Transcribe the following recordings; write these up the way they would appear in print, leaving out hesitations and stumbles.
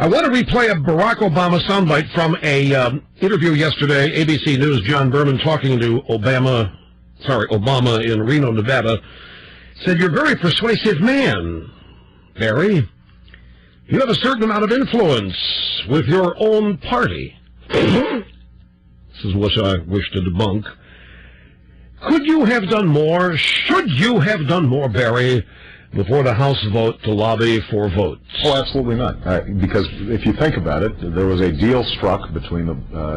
I want to replay a Barack Obama soundbite from a interview yesterday. ABC News, John Berman talking to Obama in Reno, Nevada, said, "You're a very persuasive man, Barry. You have a certain amount of influence with your own party." This is what I wish to debunk. Could you have done more? Should you have done more, Barry, before the House vote to lobby for votes? Oh, absolutely not. Because if you think about it, there was a deal struck between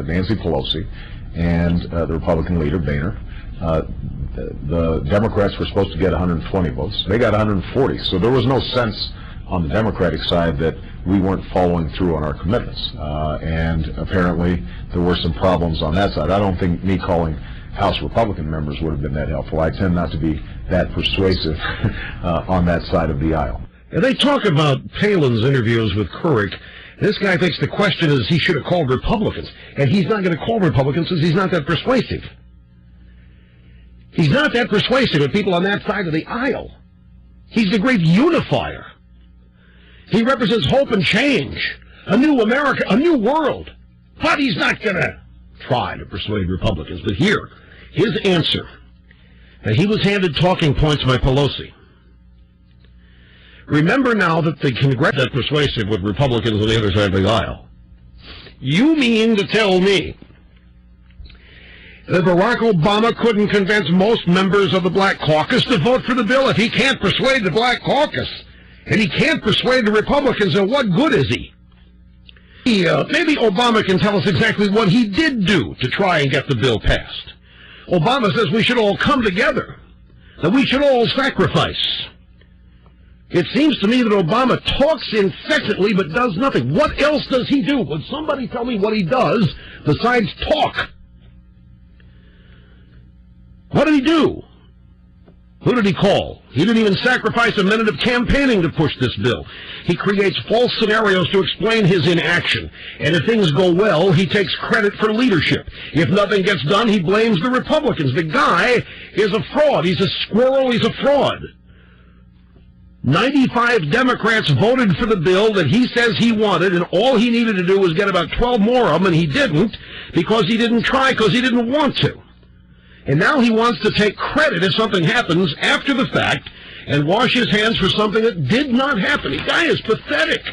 Nancy Pelosi and the Republican leader, Boehner. The Democrats were supposed to get 120 votes. They got 140. So there was no sense on the Democratic side that we weren't following through on our commitments. And apparently there were some problems on that side. I don't think me calling House Republican members would have been that helpful. I tend not to be that persuasive on that side of the aisle. And they talk about Palin's interviews with Couric. This guy thinks the question is he should have called Republicans. And he's not going to call Republicans because he's not that persuasive. He's not that persuasive with people on that side of the aisle. He's the great unifier. He represents hope and change, a new America, a new world. But he's not going to try to persuade Republicans. But here, his answer. And he was handed talking points by Pelosi. Remember now that the Congress is persuasive with Republicans on the other side of the aisle. You mean to tell me that Barack Obama couldn't convince most members of the Black Caucus to vote for the bill? If he can't persuade the Black Caucus, and he can't persuade the Republicans, then what good is he? Maybe Obama can tell us exactly what he did do to try and get the bill passed. Obama says we should all come together, that we should all sacrifice. It seems to me that Obama talks incessantly but does nothing. What else does he do? Would somebody tell me what he does besides talk? What did he do? Who did he call? He didn't even sacrifice a minute of campaigning to push this bill. He creates false scenarios to explain his inaction. And if things go well, he takes credit for leadership. If nothing gets done, he blames the Republicans. The guy is a fraud. He's a squirrel. He's a fraud. 95 Democrats voted for the bill that he says he wanted, and all he needed to do was get about 12 more of them, and he didn't, because he didn't try, because he didn't want to. And now he wants to take credit if something happens after the fact and wash his hands for something that did not happen. The guy is pathetic.